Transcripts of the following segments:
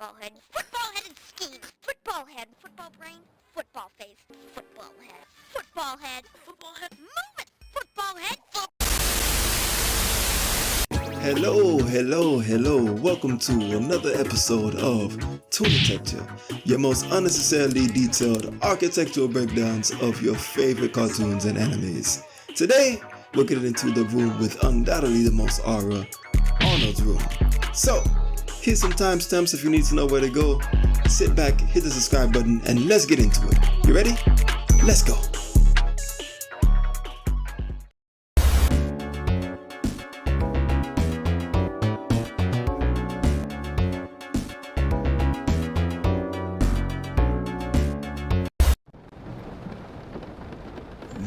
football head, football-headed schemes, football head, football brain, football face, football head, football head, football head, move it, football head, Hello. Welcome to another episode of TooniTecture, your most unnecessarily detailed architectural breakdowns of your favorite cartoons and animes. Today, we're getting into the room with undoubtedly the most aura, Arnold's room. So, here's some timestamps if you need to know where to go. Sit back, hit the subscribe button, and let's get into it. You ready? Let's go.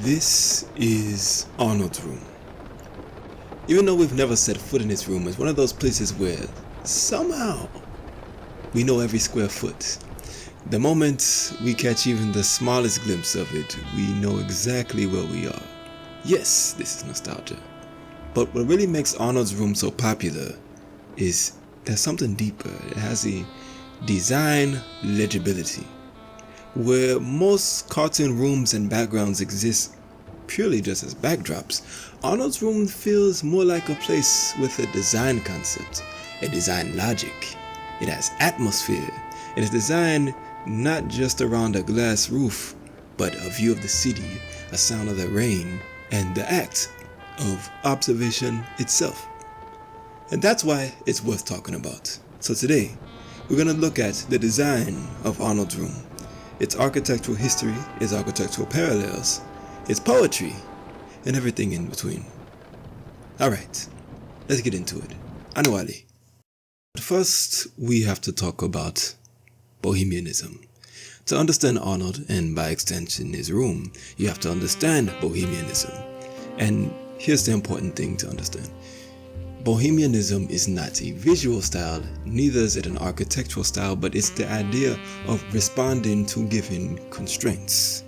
This is Arnold's room. Even though we've never set foot in his room, it's one of those places where somehow we know every square foot. The moment we catch even the smallest glimpse of it, we know exactly where we are. Yes, this is nostalgia. But what really makes Arnold's room so popular is there's something deeper. It has a design legibility. Where most cartoon rooms and backgrounds exist purely just as backdrops, Arnold's room feels more like a place with a design concept, a design logic. It has atmosphere. It is designed not just around a glass roof, but a view of the city, a sound of the rain, and the act of observation itself. And that's why it's worth talking about. So today, we're going to look at the design of Arnold's room. Its architectural history, its architectural parallels, its poetry, and everything in between. Alright, let's get into it. Anu Ali. But first, we have to talk about Bohemianism. To understand Arnold, and by extension his room, you have to understand Bohemianism. And here's the important thing to understand. Bohemianism is not a visual style, neither is it an architectural style, but it's the idea of responding to given constraints.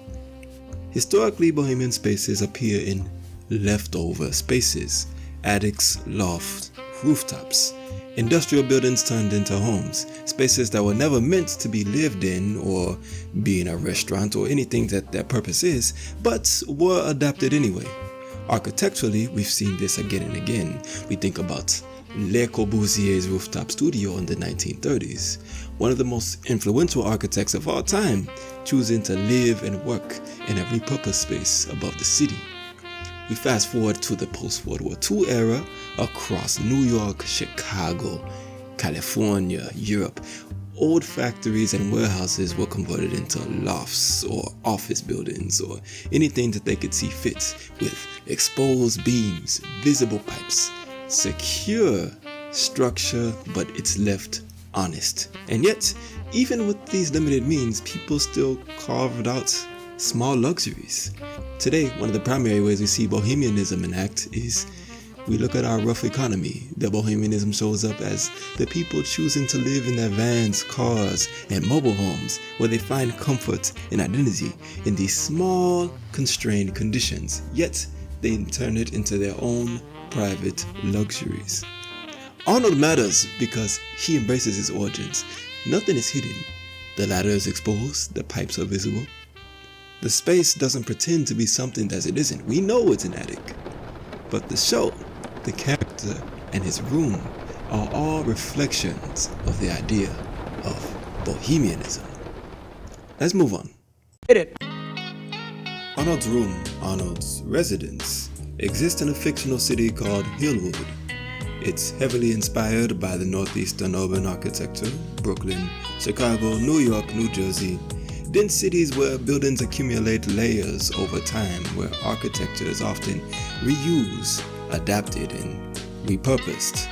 Historically, Bohemian spaces appear in leftover spaces, attics, lofts, rooftops, industrial buildings turned into homes, spaces that were never meant to be lived in or be in a restaurant or anything that their purpose is, but were adapted anyway. Architecturally, we've seen this again and again. We think about Le Corbusier's rooftop studio in the 1930s, one of the most influential architects of all time, choosing to live and work in a repurposed space above the city. We fast forward to the post-World War II era across New York, Chicago, California, Europe. Old factories and warehouses were converted into lofts or office buildings or anything that they could see fit, with exposed beams, visible pipes, secure structure, but it's left honest. And yet, even with these limited means, people still carved out small luxuries. Today, one of the primary ways we see Bohemianism enact is we look at our rough economy. The Bohemianism shows up as the people choosing to live in their vans, cars, and mobile homes where they find comfort and identity in these small, constrained conditions, yet they turn it into their own private luxuries. Arnold matters because he embraces his origins. Nothing is hidden. The ladder is exposed, the pipes are visible. The space doesn't pretend to be something that it isn't. We know it's an attic. But the show, the character, and his room are all reflections of the idea of Bohemianism. Let's move on. Hit it. Arnold's room, Arnold's residence, exists in a fictional city called Hillwood. It's heavily inspired by the northeastern urban architecture, Brooklyn, Chicago, New York, New Jersey, dense cities where buildings accumulate layers over time, where architecture is often reused, adapted, and repurposed.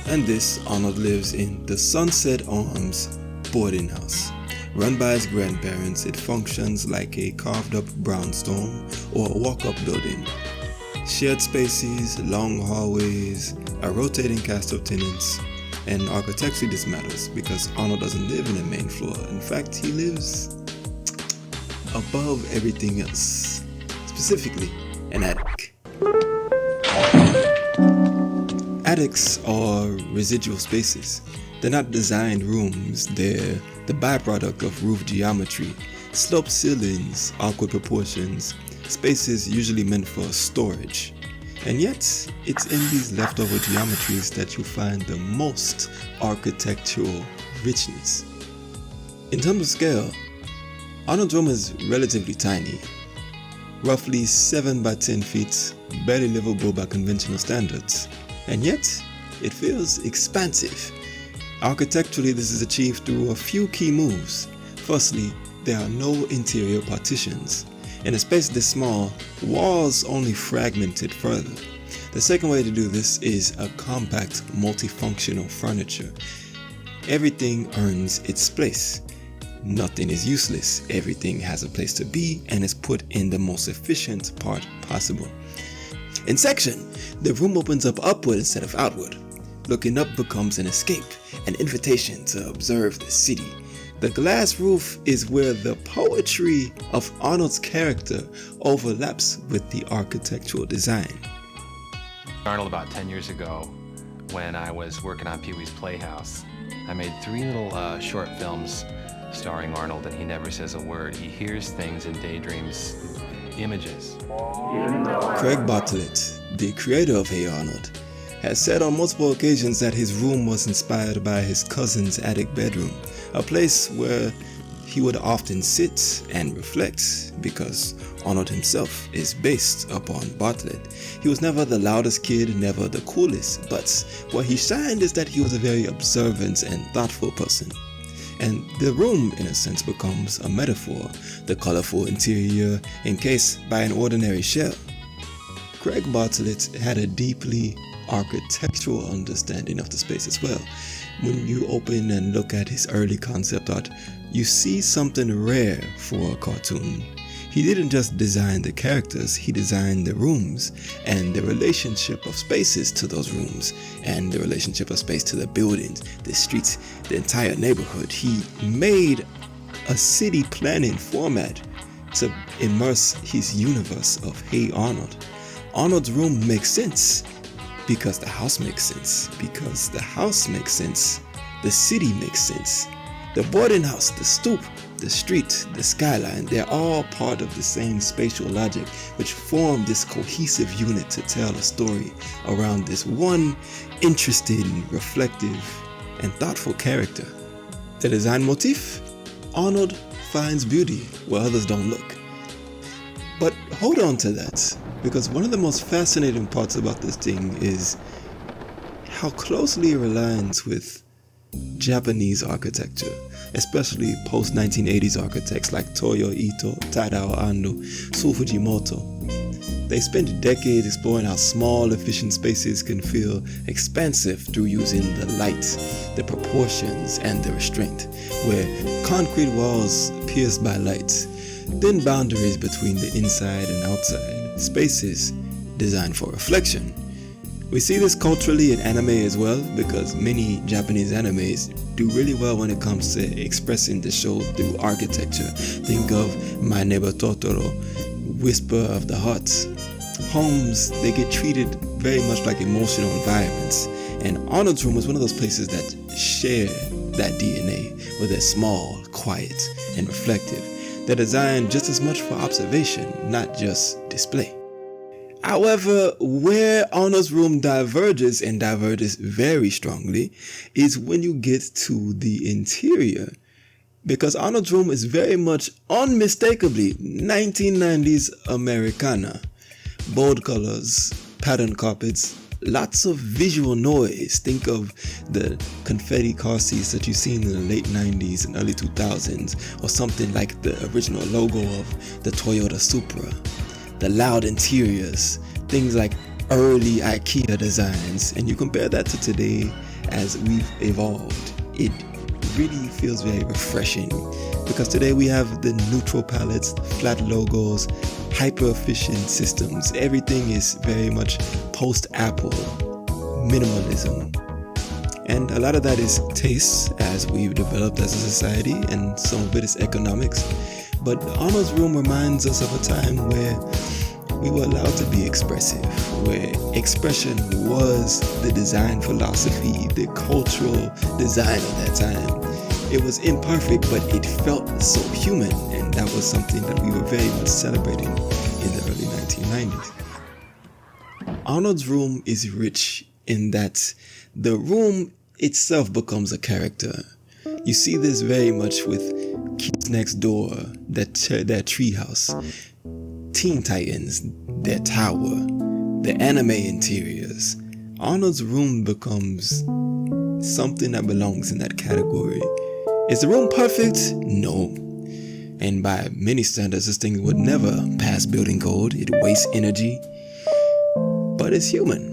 And this, Arnold lives in the Sunset Arms boarding house. Run by his grandparents, it functions like a carved-up brownstone or a walk-up building. Shared spaces, long hallways, a rotating cast of tenants, and architecturally this matters because Arnold doesn't live in the main floor. In fact, he lives above everything else, specifically an attic. Attics are residual spaces. They're not designed rooms, they're the byproduct of roof geometry, sloped ceilings, awkward proportions, spaces usually meant for storage. And yet, it's in these leftover geometries that you find the most architectural richness. In terms of scale, Arnold's room is relatively tiny, roughly 7 by 10 feet, barely livable by conventional standards, and yet it feels expansive. Architecturally, this is achieved through a few key moves. Firstly, there are no interior partitions. In a space this small, walls only fragment it further. The second way to do this is a compact, multifunctional furniture. Everything earns its place. Nothing is useless. Everything has a place to be and is put in the most efficient part possible. In section, the room opens up upward instead of outward. Looking up becomes an escape, an invitation to observe the city. The glass roof is where the poetry of Arnold's character overlaps with the architectural design. Arnold, about 10 years ago, when I was working on Pee-wee's Playhouse, I made 3 little short films starring Arnold, and he never says a word. He hears things and daydreams images. Craig Bartlett, the creator of Hey Arnold, has said on multiple occasions that his room was inspired by his cousin's attic bedroom, a place where he would often sit and reflect because Arnold himself is based upon Bartlett. He was never the loudest kid, never the coolest, but where he shined is that he was a very observant and thoughtful person. And the room, in a sense, becomes a metaphor, the colorful interior encased by an ordinary shell. Craig Bartlett had a deeply architectural understanding of the space as well. When you open and look at his early concept art, you see something rare for a cartoon. He didn't just design the characters, he designed the rooms and the relationship of spaces to those rooms and the relationship of space to the buildings, the streets, the entire neighborhood. He made a city planning format to immerse his universe of Hey Arnold. Arnold's room makes sense because the house makes sense. Because the house makes sense, the city makes sense. The boarding house, the stoop, the street, the skyline, they're all part of the same spatial logic, which form this cohesive unit to tell a story around this one interesting, reflective, and thoughtful character. The design motif? Arnold finds beauty where others don't look. But hold on to that, because one of the most fascinating parts about this thing is how closely it aligns with Japanese architecture, especially post-1980s architects like Toyo Ito, Tadao Ando, Su Fujimoto. They spent decades exploring how small, efficient spaces can feel expansive through using the light, the proportions, and the restraint, where concrete walls pierced by light, thin boundaries between the inside and outside, spaces designed for reflection. We see this culturally in anime as well, because many Japanese animes do really well when it comes to expressing the show through architecture. Think of My Neighbor Totoro, Whisper of the Heart. Homes, they get treated very much like emotional environments, and Arnold's room is one of those places that share that DNA, where they're small, quiet, and reflective. They're designed just as much for observation, not just display. However, where Arnold's room diverges, and diverges very strongly, is when you get to the interior. Because Arnold's room is very much unmistakably 1990s Americana. Bold colors, patterned carpets, lots of visual noise. Think of the confetti car seats that you've seen in the late 90s and early 2000s, or something like the original logo of the Toyota Supra. The loud interiors, things like early IKEA designs, and you compare that to today as we've evolved, it really feels very refreshing, because today we have the neutral palettes, flat logos, hyper efficient systems. Everything is very much post-Apple minimalism, and a lot of that is taste as we've developed as a society, and some of it is economics. But Arnold's room reminds us of a time where we were allowed to be expressive, where expression was the design philosophy, the cultural design of that time. It was imperfect, but it felt so human, and that was something that we were very much celebrating in the early 1990s. Arnold's room is rich in that the room itself becomes a character. You see this very much with Kids Next Door, their treehouse, Teen Titans, their tower, the anime interiors. Arnold's room becomes something that belongs in that category. Is the room perfect? No. And by many standards, this thing would never pass building code. It wastes energy. But it's human.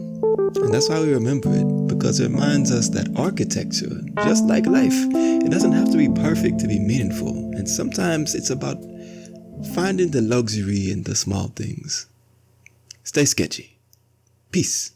And that's why we remember it, because it reminds us that architecture, just like life, it doesn't have to be perfect to be meaningful. And sometimes it's about finding the luxury in the small things. Stay sketchy. Peace.